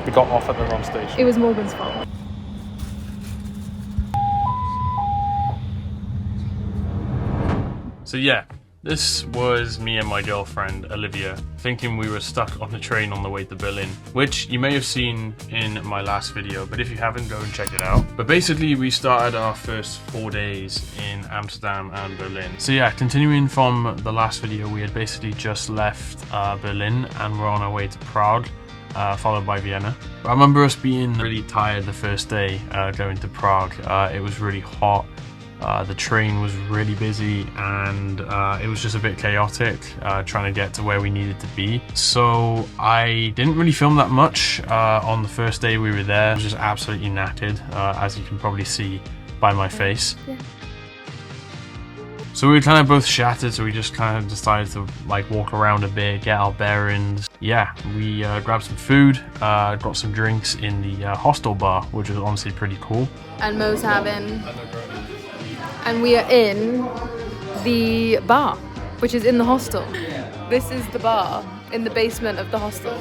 We got off at the wrong station. It was Morgan's fault. So yeah, this was me and my girlfriend Olivia thinking we were stuck on the train on the way to Berlin, which you may have seen in my last video, but if you haven't, go and check it out. But basically we started our first 4 days in Amsterdam and Berlin. So yeah, continuing from the last video, we had basically just left Berlin and we're on our way to Prague. Followed by Vienna. I remember us being really tired the first day going to Prague. It was really hot, the train was really busy, and it was just a bit chaotic trying to get to where we needed to be. So I didn't really film that much on the first day we were there. I was just absolutely knackered, as you can probably see by my face. Yeah. So we were kind of both shattered, so we just kind of decided to like walk around a bit, get our bearings. Yeah, we grabbed some food, got some drinks in the hostel bar, which was honestly pretty cool. And Mo's having... And we are in the bar, which is in the hostel. This is the bar in the basement of the hostel.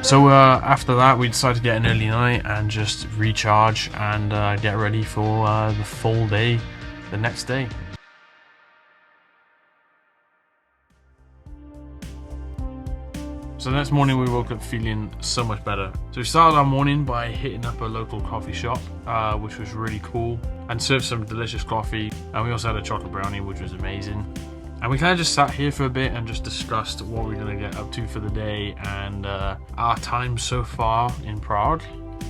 So after that, we decided to get an early night and just recharge and get ready for the full day the next day. So the next morning we woke up feeling so much better. So we started our morning by hitting up a local coffee shop, which was really cool, and served some delicious coffee. And we also had a chocolate brownie, which was amazing. And we kind of just sat here for a bit and just discussed what we're going to get up to for the day and our time so far in Prague.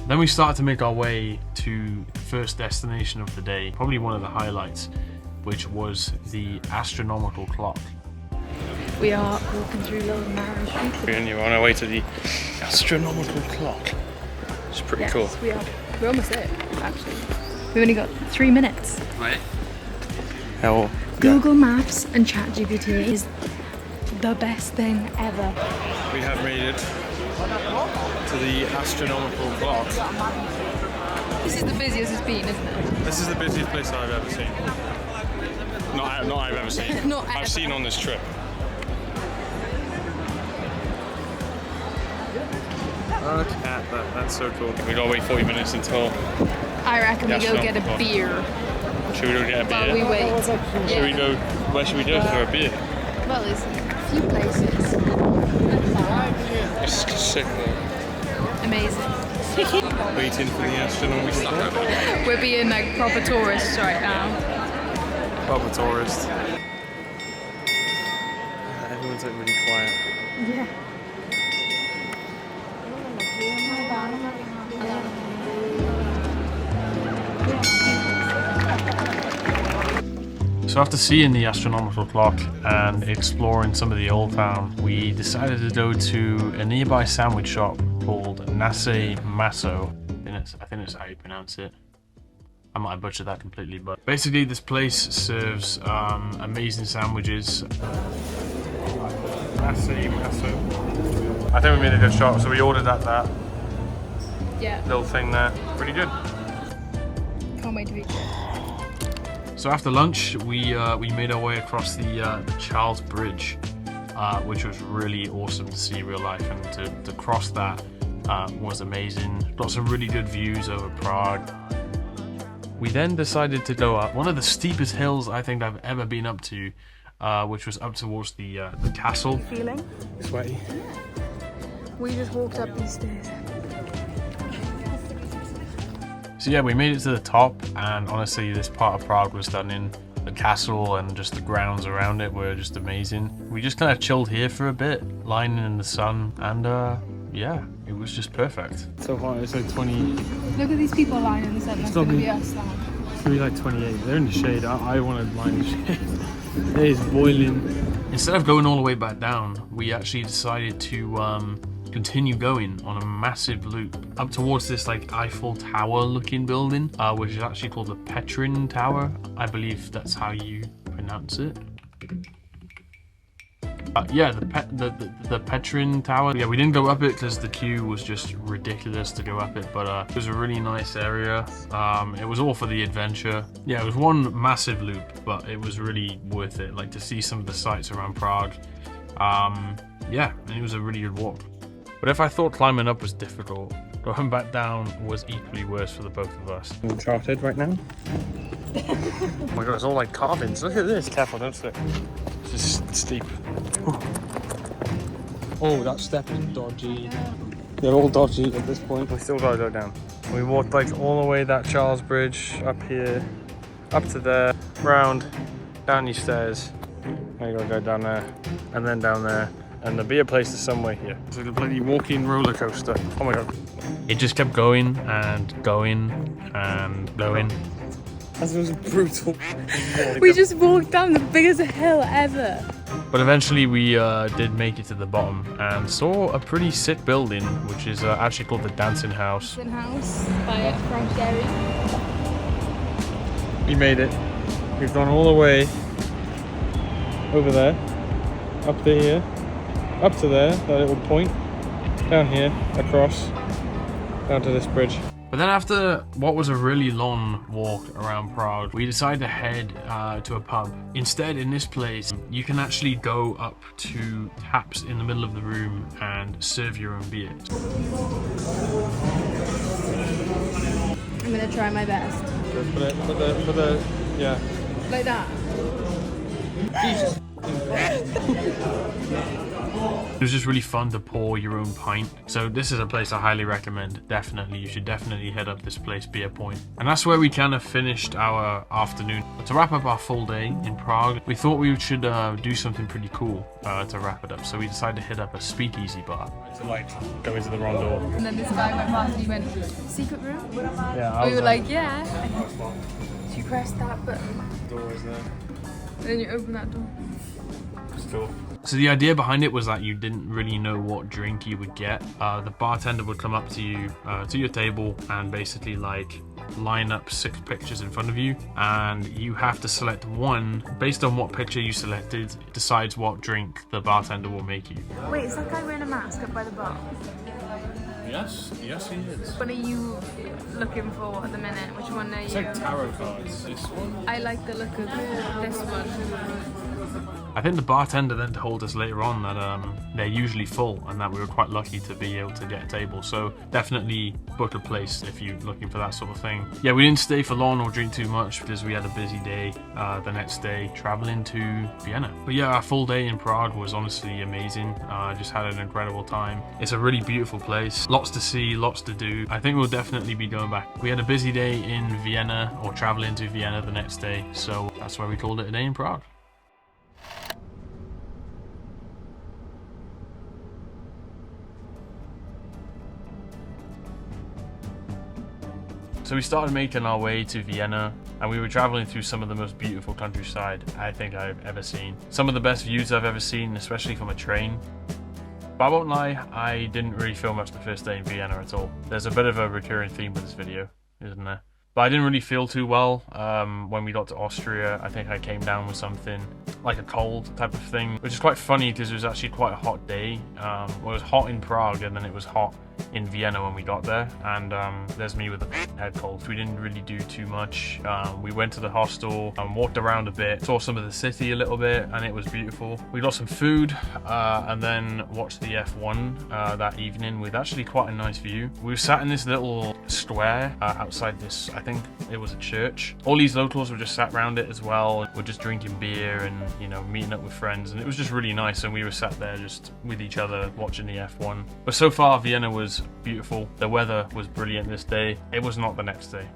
Then we started to make our way to the first destination of the day, probably one of the highlights, which was the astronomical clock. We are walking through little narrow streets. We're on our way to the astronomical clock. It's pretty cool. We are. We're almost there, actually. We've only got 3 minutes. Right. Hell. Google Maps and ChatGPT is the best thing ever. We have made it to the astronomical clock. This is the busiest it's been, isn't it? This is the busiest place I've ever seen. Not I've ever seen. Not ever. I've seen on this trip. Look at that, that's so cool. We gotta wait 40 minutes until... I reckon we go get a beer. Should we go get a beer? While we wait. Should we go, where should we go for a beer? Well, there's a few places. It's sick though. Amazing. Waiting for the astronomical clock. We're being like proper tourists right now. Proper tourist. Everyone's like really quiet. Yeah. So after seeing the astronomical clock and exploring some of the old town, we decided to go to a nearby sandwich shop called Nasi Maso. I think that's how you pronounce it. I might have butchered that completely, but basically this place serves amazing sandwiches. Nasi Maso. I think we made a good shot, so we ordered that little thing there. Pretty good. Can't wait to eat it. So after lunch, we made our way across the Charles Bridge, which was really awesome to see in real life, and to cross that was amazing. Got some really good views over Prague. We then decided to go up one of the steepest hills I think I've ever been up to, which was up towards the castle. Feeling? Sweaty. We just walked up these stairs. So yeah, we made it to the top, and honestly this part of Prague was stunning. The castle and just the grounds around it were just amazing. We just kind of chilled here for a bit, lying in the sun, and yeah, it was just perfect. So hot, it's like 20... Look at these people lying in the sun, that's going to be us now. It's going to be like 28, they're in the shade, I want to lie in the shade. It is boiling. Instead of going all the way back down, we actually decided to continue going on a massive loop up towards this like Eiffel Tower looking building, which is actually called the Petrin Tower. I believe that's how you pronounce it. Yeah, the Petrin Tower. Yeah, we didn't go up it because the queue was just ridiculous to go up it, but it was a really nice area. It was all for the adventure. Yeah, it was one massive loop, but it was really worth it. Like to see some of the sights around Prague, Yeah, and it was a really good walk. But if I thought climbing up was difficult, going back down was equally worse for the both of us. Uncharted right now. Oh my god, it's all like carvings. Look at this. Careful, don't slip. It's just steep. Oh, that step is dodgy. They're all dodgy at this point. We still gotta go down. We walked like all the way that Charles Bridge up here, up to there, round, down these stairs. Now you gotta go down there, and then down there. And there'll be a place to somewhere here. It's like a bloody walking roller coaster. Oh my god. It just kept going and going and going. That was brutal. We just walked down the biggest hill ever. But eventually we did make it to the bottom and saw a pretty sick building, which is actually called the Dancing House. Dancing House by Frank Gehry. We made it. We've gone all the way over there, up to here, up to there, that little point, down here, across, down to this bridge. But then after what was a really long walk around Prague, we decided to head to a pub. Instead, in this place, you can actually go up to taps in the middle of the room and serve your own beer. I'm gonna try my best. Put the, yeah. Like that. Jesus. It was just really fun to pour your own pint. So this is a place I highly recommend. Definitely, you should definitely head up this place, Beer Point. And that's where we kind of finished our afternoon. To wrap up our full day in Prague, we thought we should do something pretty cool to wrap it up. So we decided to hit up a speakeasy bar. To like go into the wrong door. And then this guy went past and he went, secret room? Yeah, we were like, yeah. So you press that button. The door is there. And then you open that door. Cool. So the idea behind it was that you didn't really know what drink you would get. The bartender would come up to you, to your table, and basically like line up 6 pictures in front of you, and you have to select one. Based on what picture you selected, it decides what drink the bartender will make you. Wait, is that guy wearing a mask up by the bar? Yes, he is. What are you looking for at the minute? Which one are you? It's like tarot cards. This one. I like the look of this one. I think the bartender then told us later on that they're usually full and that we were quite lucky to be able to get a table. So definitely book a place if you're looking for that sort of thing. Yeah, we didn't stay for long or drink too much because we had a busy day the next day traveling to Vienna. But yeah, our full day in Prague was honestly amazing. I just had an incredible time. It's a really beautiful place. Lots to see, lots to do. I think we'll definitely be going back. We had a busy day in Vienna, or traveling to Vienna the next day. So that's why we called it a day in Prague. So we started making our way to Vienna, and we were traveling through some of the most beautiful countryside I think I've ever seen. Some of the best views I've ever seen, especially from a train. But I won't lie, I didn't really feel much the first day in Vienna at all. There's a bit of a recurring theme with this video, isn't there? But I didn't really feel too well when we got to Austria. I think I came down with something like a cold type of thing, which is quite funny because it was actually quite a hot day. Well, it was hot in Prague and then it was hot in Vienna when we got there, and there's me with a head cold. We didn't really do too much. We went to the hostel and walked around a bit, saw some of the city a little bit, and it was beautiful. We got some food and then watched the F1 that evening with actually quite a nice view. We were sat in this little square outside this, I think it was a church. All these locals were just sat around it as well. We're just drinking beer and, you know, meeting up with friends, and it was just really nice, and we were sat there just with each other watching the F1. But so far Vienna was beautiful. The weather was brilliant this day. It was not the next day.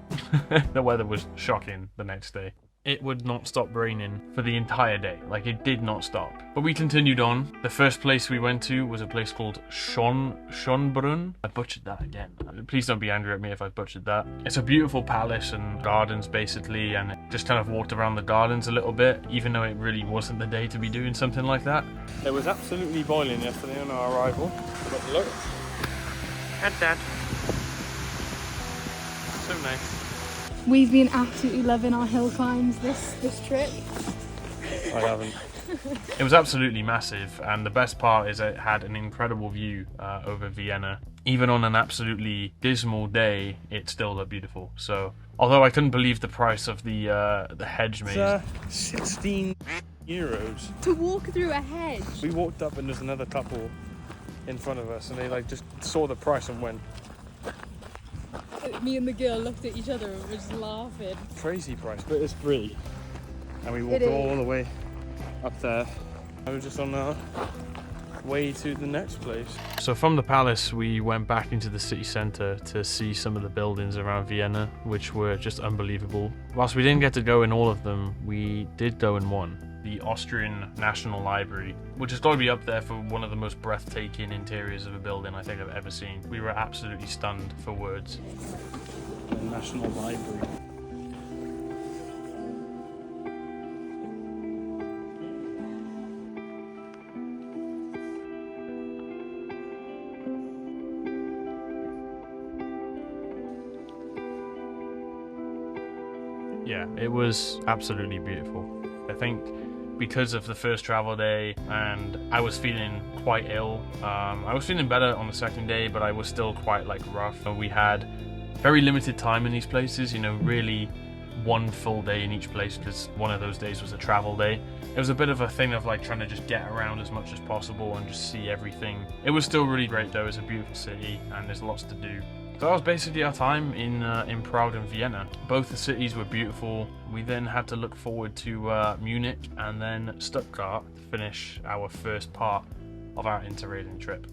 The weather was shocking the next day. It would not stop raining for the entire day. Like, it did not stop. But we continued on. The first place we went to was a place called Schönbrunn. I butchered that again. Please don't be angry at me if I butchered that. It's a beautiful palace and gardens basically, and just kind of walked around the gardens a little bit, even though it really wasn't the day to be doing something like that. It was absolutely boiling yesterday on our arrival. But look. At that. So nice. We've been absolutely loving our hill climbs this trip. I haven't. It was absolutely massive, and the best part is it had an incredible view over Vienna. Even on an absolutely dismal day, it still looked beautiful. So Although I couldn't believe the price of the hedge maze. It's 16 euros. To walk through a hedge. We walked up and there's another couple in front of us and they like just saw the price and went. Me and the girl looked at each other and were just laughing. Crazy price, but it's free. And we walked all the way up there. I was just on our way to the next place. So from the palace, we went back into the city centre to see some of the buildings around Vienna, which were just unbelievable. Whilst we didn't get to go in all of them, we did go in one. The Austrian National Library, which has got to be up there for one of the most breathtaking interiors of a building I think I've ever seen. We were absolutely stunned for words. The National Library. Yeah, it was absolutely beautiful. I think because of the first travel day and I was feeling quite ill. I was feeling better on the second day, but I was still quite like rough. We had very limited time in these places, you know, really one full day in each place because one of those days was a travel day. It was a bit of a thing of like trying to just get around as much as possible and just see everything. It was still really great though. It's a beautiful city and there's lots to do. So that was basically our time in Prague and Vienna. Both the cities were beautiful. We then had to look forward to Munich and then Stuttgart to finish our first part of our Interrailing trip.